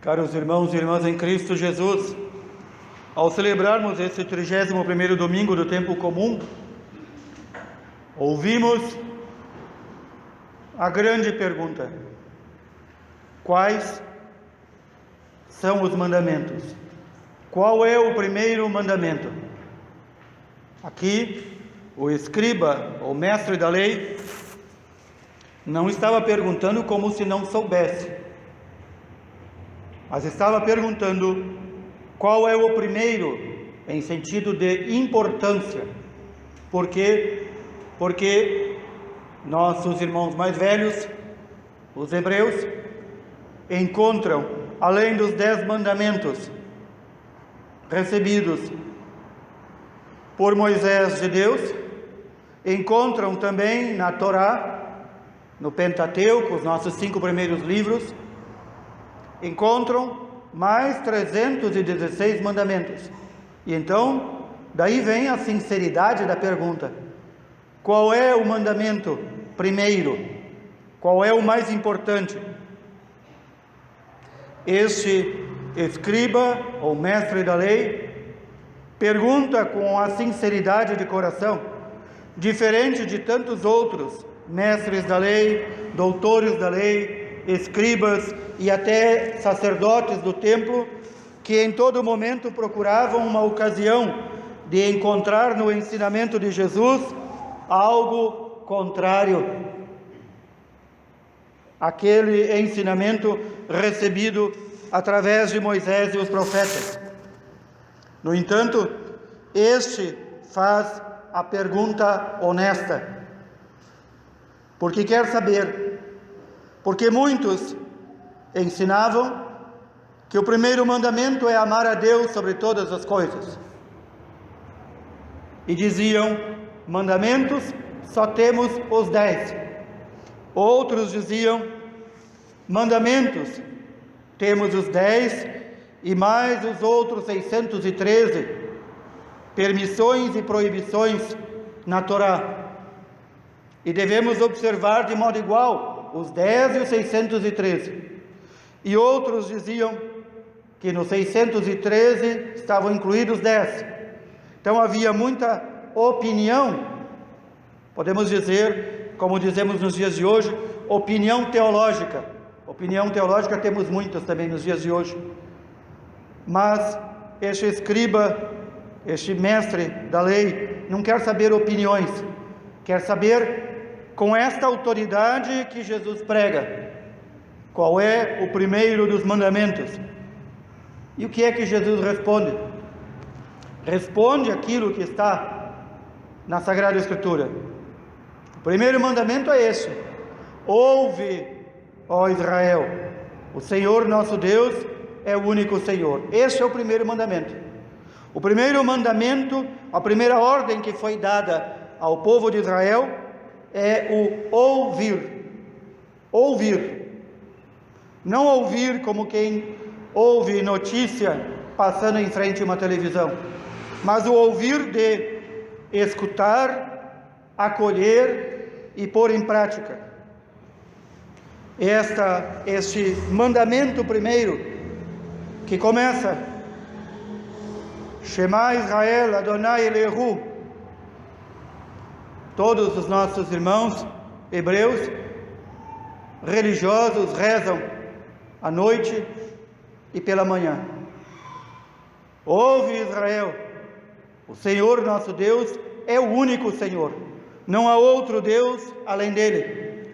Caros irmãos e irmãs em Cristo Jesus, ao celebrarmos esse 31º domingo do tempo comum, ouvimos a grande pergunta: quais são os mandamentos? Qual é o primeiro mandamento? Aqui, o escriba, ou mestre da lei, não estava perguntando como se não soubesse, mas estava perguntando qual é o primeiro, em sentido de importância. Por quê? Porque nossos irmãos mais velhos, os hebreus, encontram, além dos 10 mandamentos recebidos por Moisés de Deus, encontram também na Torá, no Pentateuco, os nossos 5 primeiros livros, encontram mais 316 mandamentos. E então, daí vem a sinceridade da pergunta: qual é o mandamento primeiro? Qual é o mais importante? Este escriba, ou mestre da lei, pergunta com a sinceridade de coração, diferente de tantos outros mestres da lei, doutores da lei, escribas e até sacerdotes do templo, que em todo momento procuravam uma ocasião de encontrar no ensinamento de Jesus algo contrário àquele ensinamento recebido através de Moisés e os profetas. No entanto, este faz a pergunta honesta, porque quer saber. Porque muitos ensinavam que o primeiro mandamento é amar a Deus sobre todas as coisas. E diziam: mandamentos, só temos os 10. Outros diziam: mandamentos, temos os 10 e mais os outros 613 permissões e proibições na Torá. E devemos observar de modo igual os 10 e os 613. E outros diziam que nos 613 estavam incluídos 10. Então havia muita opinião, podemos dizer, como dizemos nos dias de hoje, opinião teológica. Opinião teológica temos muitas também nos dias de hoje. Mas este escriba, este mestre da lei, não quer saber opiniões, quer saber, com esta autoridade que Jesus prega, qual é o primeiro dos mandamentos. E o que é que Jesus responde? Responde aquilo que está na Sagrada Escritura. O primeiro mandamento é esse: ouve, ó Israel, o Senhor nosso Deus é o único Senhor. Este é o primeiro mandamento. O primeiro mandamento, a primeira ordem que foi dada ao povo de Israel é o ouvir. Ouvir. Não ouvir como quem ouve notícia passando em frente a uma televisão, mas o ouvir de escutar, acolher e pôr em prática. Este mandamento primeiro, que começa: Shema Israel, Adonai Eloheinu. Todos os nossos irmãos hebreus religiosos rezam à noite e pela manhã. Ouve, Israel, o Senhor nosso Deus é o único Senhor, não há outro Deus além dele,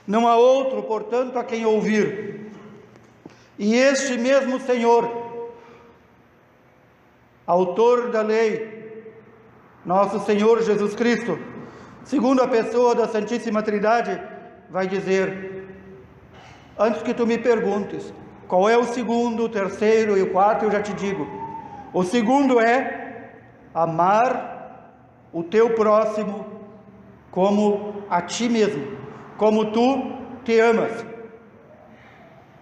não há outro, portanto, a quem ouvir. E este mesmo Senhor, autor da lei, nosso Senhor Jesus Cristo, segundo a pessoa da Santíssima Trindade, vai dizer: antes que tu me perguntes qual é o segundo, o terceiro e o quarto, eu já te digo: o segundo é amar o teu próximo como a ti mesmo, como tu te amas.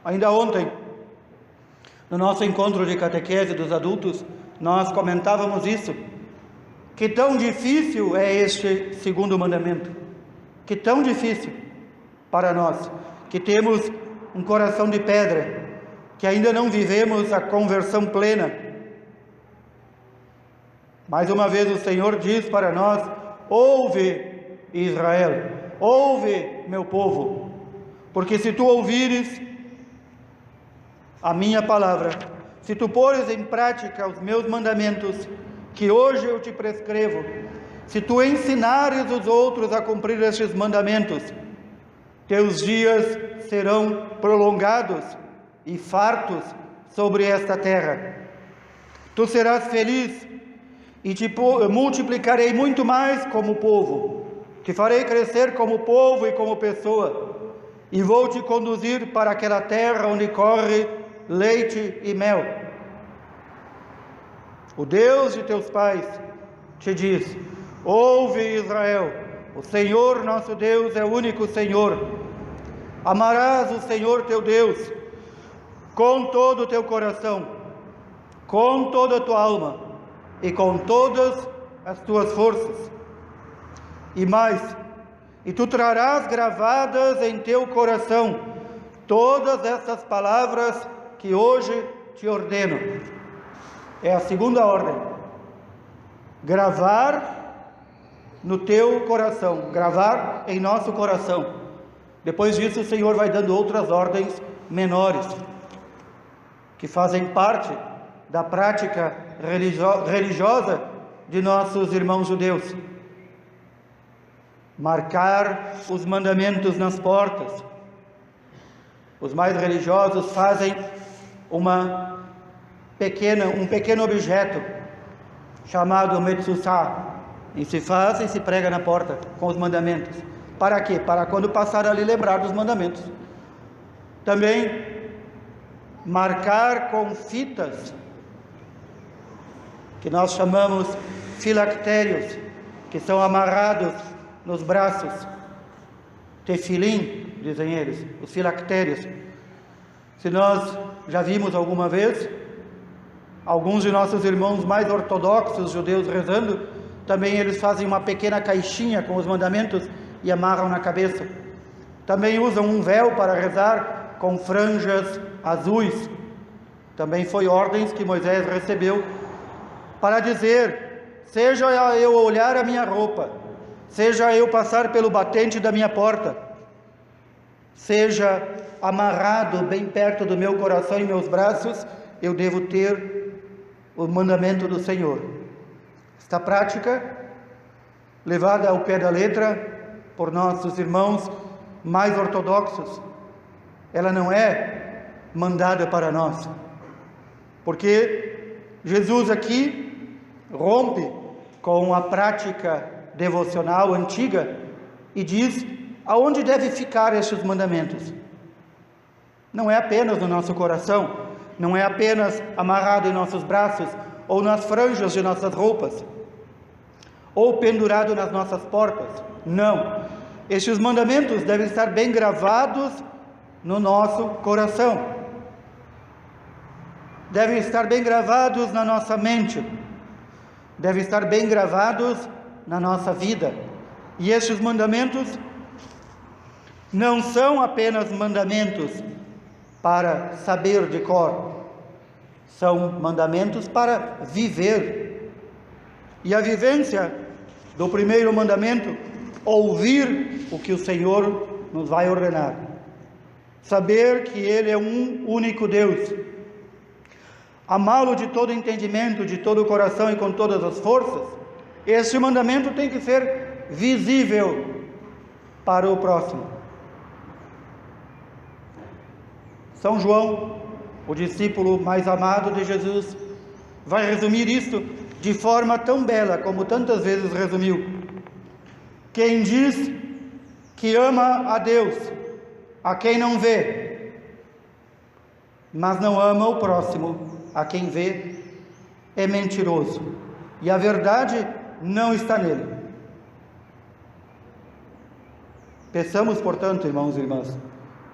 Ainda ontem, no nosso encontro de catequese dos adultos, nós comentávamos isso. Que tão difícil é este segundo mandamento, que tão difícil para nós, que temos um coração de pedra, que ainda não vivemos a conversão plena. Mais uma vez o Senhor diz para nós: ouve, Israel, ouve, meu povo, porque se tu ouvires a minha palavra, se tu pores em prática os meus mandamentos, que hoje eu te prescrevo, se tu ensinares os outros a cumprir estes mandamentos, teus dias serão prolongados e fartos sobre esta terra. Tu serás feliz e te multiplicarei muito mais como povo. Te farei crescer como povo e como pessoa, e vou te conduzir para aquela terra onde corre leite e mel. O Deus de teus pais te diz: ouve, Israel, o Senhor nosso Deus é o único Senhor. Amarás o Senhor teu Deus com todo o teu coração, com toda a tua alma e com todas as tuas forças. E mais, e tu trarás gravadas em teu coração todas essas palavras que hoje te ordeno. É a segunda ordem: gravar no teu coração, gravar em nosso coração. Depois disso o Senhor vai dando outras ordens menores, que fazem parte da prática religiosa de nossos irmãos judeus. Marcar os mandamentos nas portas. Os mais religiosos fazem um pequeno objeto chamado metzussá, e se faz e se prega na porta com os mandamentos. Para quê? Para quando passar ali lembrar dos mandamentos. Também marcar com fitas, que nós chamamos filactérios, que são amarrados nos braços. Tefilim, dizem eles, os filactérios. Se nós já vimos alguma vez alguns de nossos irmãos mais ortodoxos judeus rezando, também eles fazem uma pequena caixinha com os mandamentos e amarram na cabeça. Também usam um véu para rezar com franjas azuis. Também foi ordens que Moisés recebeu para dizer: seja eu olhar a minha roupa, seja eu passar pelo batente da minha porta, seja amarrado bem perto do meu coração e meus braços, eu devo ter o mandamento do Senhor. Esta prática, levada ao pé da letra por nossos irmãos mais ortodoxos, ela não é mandada para nós, porque Jesus aqui rompe com a prática devocional antiga e diz aonde deve ficar estes mandamentos. Não é apenas no nosso coração, não é apenas amarrado em nossos braços ou nas franjas de nossas roupas, ou pendurado nas nossas portas. Não, estes mandamentos devem estar bem gravados no nosso coração, devem estar bem gravados na nossa mente, devem estar bem gravados na nossa vida. E estes mandamentos não são apenas mandamentos para saber de cor, são mandamentos para viver. E a vivência do primeiro mandamento: ouvir o que o Senhor nos vai ordenar, saber que Ele é um único Deus, amá-lo de todo entendimento, de todo o coração e com todas as forças. Este mandamento tem que ser visível para o próximo. São João, o discípulo mais amado de Jesus, vai resumir isto de forma tão bela como tantas vezes resumiu: quem diz que ama a Deus, a quem não vê, mas não ama o próximo, a quem vê, é mentiroso, e a verdade não está nele. Peçamos, portanto, irmãos e irmãs,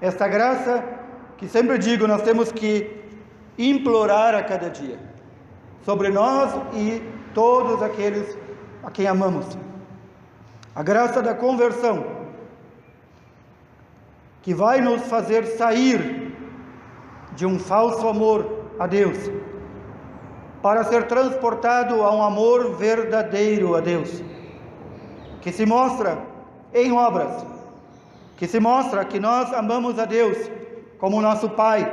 esta graça que sempre digo, nós temos que implorar a cada dia, sobre nós e todos aqueles a quem amamos. A graça da conversão, que vai nos fazer sair de um falso amor a Deus, para ser transportado a um amor verdadeiro a Deus, que se mostra em obras, que se mostra que nós amamos a Deus como nosso Pai,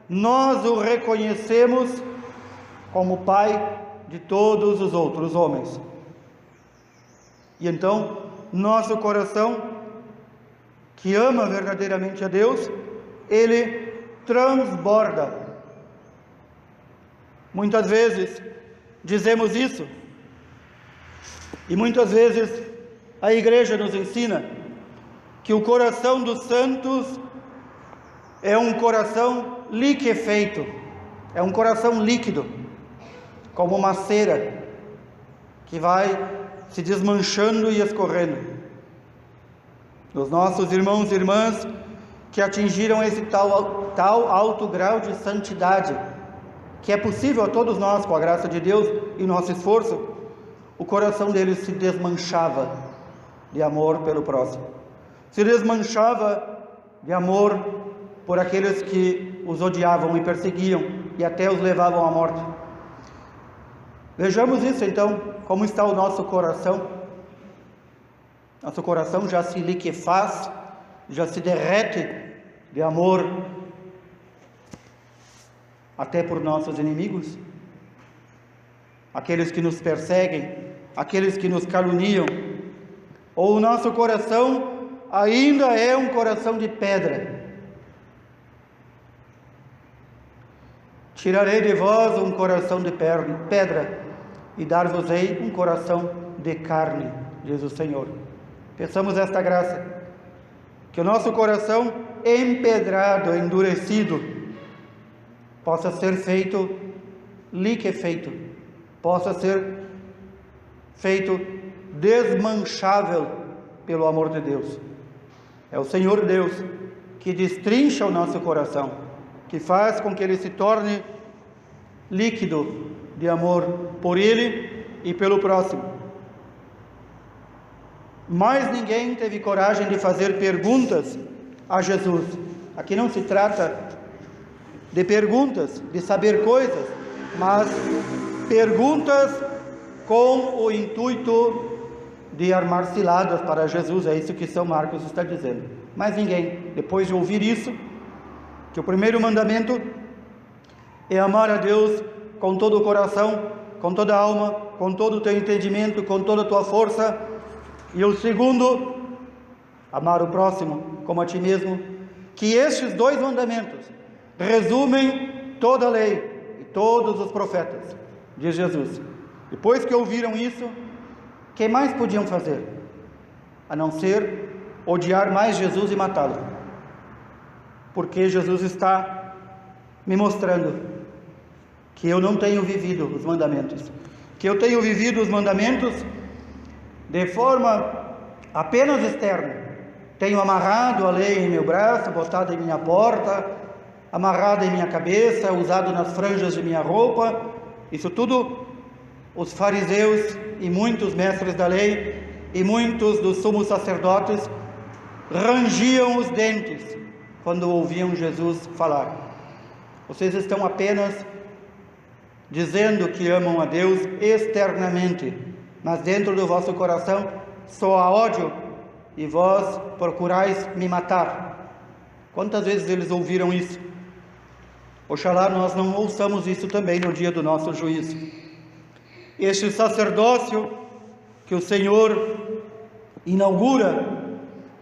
nós o reconhecemos como Pai de todos os outros homens. E então, nosso coração, que ama verdadeiramente a Deus, ele transborda. Muitas vezes dizemos isso, e muitas vezes a igreja nos ensina que o coração dos santos é um coração liquefeito, é um coração líquido, como uma cera que vai se desmanchando e escorrendo. Os nossos irmãos e irmãs que atingiram esse tal alto grau de santidade, que é possível a todos nós com a graça de Deus e nosso esforço, o coração deles se desmanchava de amor pelo próximo, se desmanchava de amor por aqueles que os odiavam e perseguiam e até os levavam à morte. Vejamos isso então, como está o nosso coração. Nosso coração já se liquefaz, já se derrete de amor até por nossos inimigos, aqueles que nos perseguem, aqueles que nos caluniam, ou o nosso coração ainda é um coração de pedra. Tirarei de vós um coração de pedra e dar-vos-ei um coração de carne, diz o Senhor. Peçamos esta graça, que o nosso coração empedrado, endurecido, possa ser feito liquefeito, possa ser feito desmanchável pelo amor de Deus. É o Senhor Deus que destrincha o nosso coração, que faz com que ele se torne líquido de amor por ele e pelo próximo. Mas ninguém teve coragem de fazer perguntas a Jesus. Aqui não se trata de perguntas, de saber coisas, mas perguntas com o intuito de armar ciladas para Jesus. É isso que São Marcos está dizendo. Mas ninguém, depois de ouvir isso, que o primeiro mandamento é amar a Deus com todo o coração, com toda a alma, com todo o teu entendimento, com toda a tua força, e o segundo, amar o próximo como a ti mesmo, que estes dois mandamentos resumem toda a lei e todos os profetas, diz Jesus. Depois que ouviram isso, o que mais podiam fazer? A não ser odiar mais Jesus e matá-lo, porque Jesus está me mostrando que eu não tenho vivido os mandamentos, que eu tenho vivido os mandamentos de forma apenas externa. Tenho amarrado a lei em meu braço, botado em minha porta, amarrado em minha cabeça, usado nas franjas de minha roupa. Isso tudo os fariseus e muitos mestres da lei e muitos dos sumos sacerdotes rangiam os dentes quando ouviam Jesus falar. Vocês estão apenas dizendo que amam a Deus externamente, mas dentro do vosso coração só há ódio e vós procurais me matar. Quantas vezes eles ouviram isso? Oxalá nós não ouçamos isso também no dia do nosso juízo. Este sacerdócio que o Senhor inaugura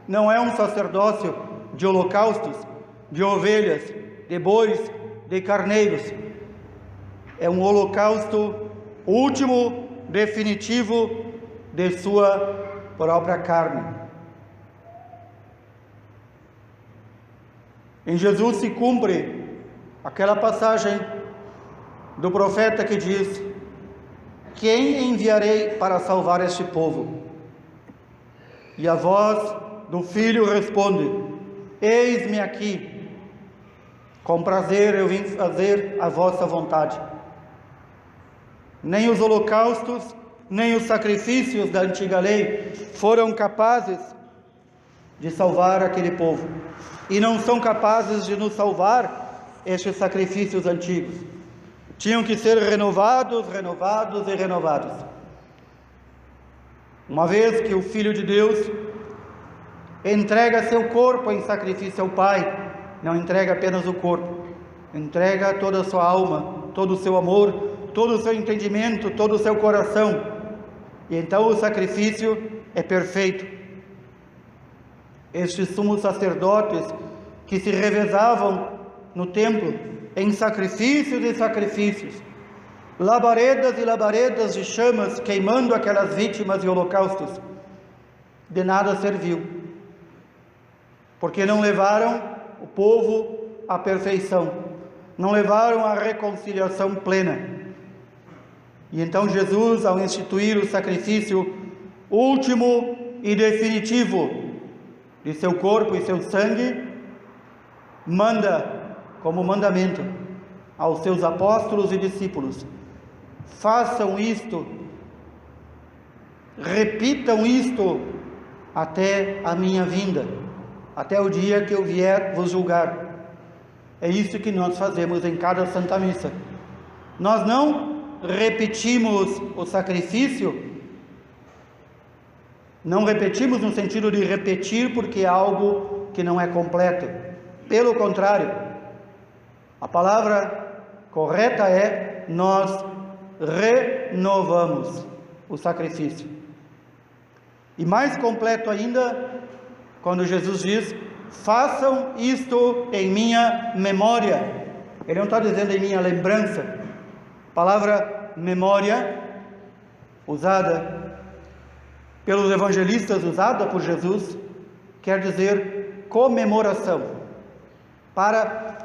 não é um sacerdócio de holocaustos, de ovelhas, de bois, de carneiros. É um holocausto último, definitivo, de sua própria carne. Em Jesus se cumpre aquela passagem do profeta que diz: quem enviarei para salvar este povo? E a voz do Filho responde: eis-me aqui, com prazer eu vim fazer a vossa vontade. Nem os holocaustos, nem os sacrifícios da antiga lei foram capazes de salvar aquele povo, e não são capazes de nos salvar estes sacrifícios antigos. Tinham que ser renovados, renovados e renovados. Uma vez que o Filho de Deus entrega seu corpo em sacrifício ao Pai, não entrega apenas o corpo, entrega toda a sua alma, todo o seu amor, todo o seu entendimento, todo o seu coração. E então o sacrifício é perfeito. Estes sumos sacerdotes que se revezavam no templo em sacrifícios e sacrifícios, labaredas e labaredas de chamas queimando aquelas vítimas e holocaustos, de nada serviu, porque não levaram o povo à perfeição, não levaram à reconciliação plena. E então Jesus, ao instituir o sacrifício último e definitivo de seu corpo e seu sangue, manda como mandamento aos seus apóstolos e discípulos: façam isto, repitam isto até a minha vinda, até o dia que eu vier vos julgar. É isso que nós fazemos em cada Santa Missa. Nós não repetimos o sacrifício, não repetimos no sentido de repetir porque é algo que não é completo. Pelo contrário, a palavra correta é: nós renovamos o sacrifício. E mais completo ainda, quando Jesus diz: façam isto em minha memória. Ele não está dizendo em minha lembrança. A palavra memória, usada pelos evangelistas, usada por Jesus, quer dizer comemoração, para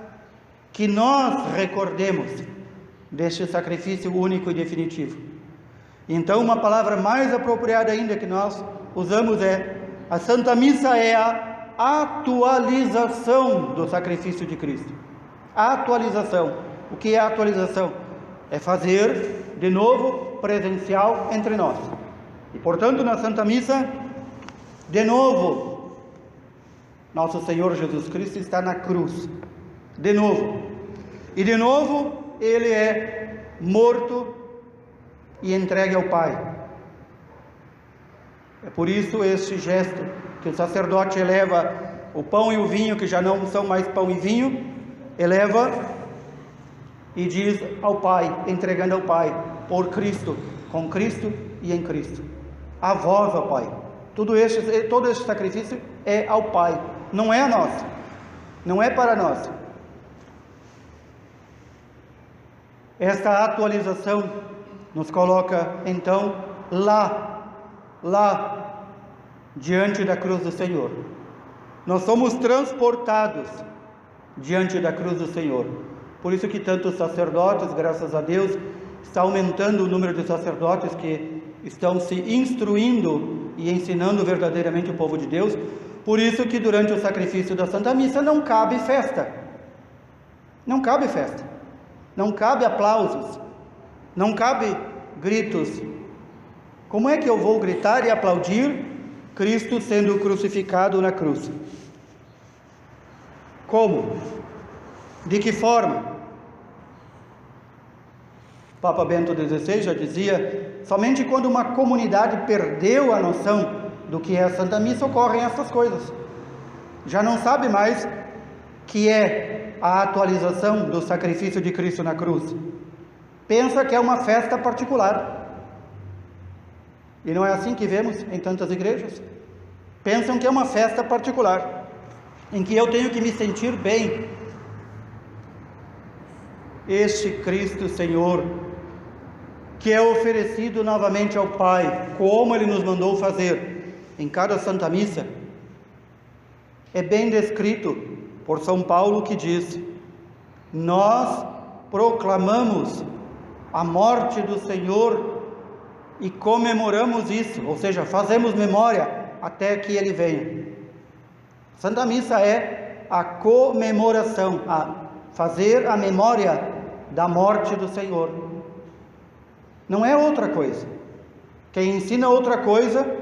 que nós recordemos deste sacrifício único e definitivo. Então, uma palavra mais apropriada ainda que nós usamos é: a Santa Missa é a atualização do sacrifício de Cristo. A atualização. O que é a atualização? É fazer de novo presencial entre nós. E portanto, na Santa Missa, de novo, nosso Senhor Jesus Cristo está na cruz. De novo. E de novo, Ele é morto e entregue ao Pai. É por isso este gesto que o sacerdote eleva o pão e o vinho, que já não são mais pão e vinho, eleva e diz ao Pai, entregando ao Pai: por Cristo, com Cristo e em Cristo. A vós, ó Pai. Todo este sacrifício é ao Pai, não é a nós, não é para nós. Esta atualização nos coloca então lá, diante da cruz do Senhor. Nós somos transportados diante da cruz do Senhor. Por isso que tantos sacerdotes, graças a Deus, está aumentando o número de sacerdotes que estão se instruindo e ensinando verdadeiramente o povo de Deus. Por isso que durante o sacrifício da Santa Missa não cabe festa. Não cabe festa. Não cabe aplausos. Não cabe gritos. Como é que eu vou gritar e aplaudir Cristo sendo crucificado na cruz? Como? De que forma? Papa Bento XVI já dizia: somente quando uma comunidade perdeu a noção do que é a Santa Missa ocorrem essas coisas. Já não sabe mais que é a atualização do sacrifício de Cristo na cruz. Pensa que é uma festa particular. E não é assim que vemos em tantas igrejas. Pensam que é uma festa particular, em que eu tenho que me sentir bem. Este Cristo Senhor, que é oferecido novamente ao Pai, como Ele nos mandou fazer em cada Santa Missa, é bem descrito por São Paulo, que diz: nós proclamamos a morte do Senhor e comemoramos isso, ou seja, fazemos memória até que Ele venha. Santa Missa é a comemoração, a fazer a memória da morte do Senhor. Não é outra coisa. Quem ensina outra coisa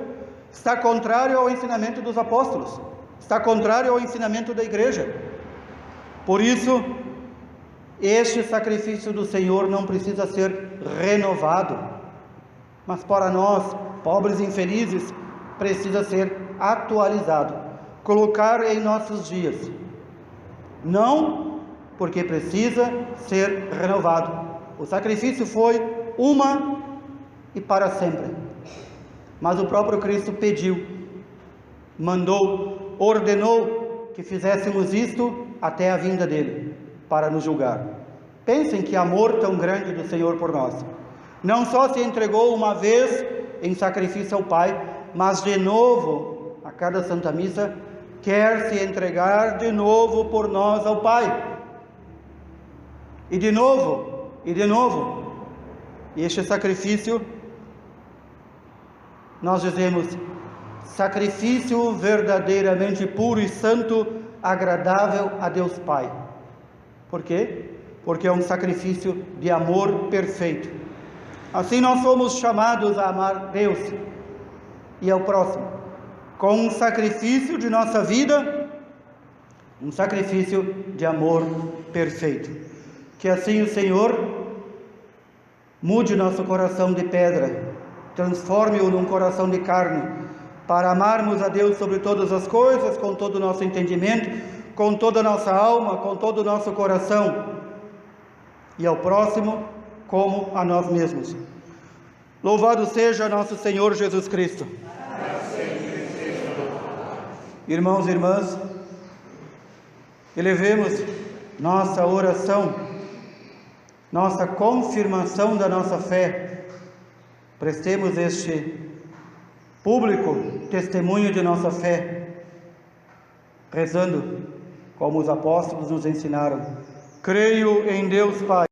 está contrário ao ensinamento dos apóstolos, está contrário ao ensinamento da igreja. Por isso, Este sacrifício do Senhor não precisa ser renovado, mas para nós, pobres e infelizes, precisa ser atualizado, colocar em nossos dias. Não porque precisa ser renovado. O sacrifício foi uma e para sempre. Mas o próprio Cristo pediu, mandou, ordenou que fizéssemos isto até a vinda dele, para nos julgar. Pensem que amor tão grande do Senhor por nós. Não só se entregou uma vez em sacrifício ao Pai, mas de novo, a cada Santa Missa, quer se entregar de novo por nós ao Pai. E de novo, e de novo. E este sacrifício, nós dizemos, sacrifício verdadeiramente puro e santo, agradável a Deus Pai. Por quê? Porque é um sacrifício de amor perfeito. Assim nós somos chamados a amar Deus e ao próximo, com um sacrifício de nossa vida, um sacrifício de amor perfeito. Que assim o Senhor mude nosso coração de pedra, transforme-o num coração de carne, para amarmos a Deus sobre todas as coisas, com todo o nosso entendimento, com toda a nossa alma, com todo o nosso coração, e ao próximo como a nós mesmos. Louvado seja nosso Senhor Jesus Cristo. Irmãos e irmãs, elevemos nossa oração, nossa confirmação da nossa fé, prestemos este público testemunho de nossa fé, rezando como os apóstolos nos ensinaram. Creio em Deus Pai,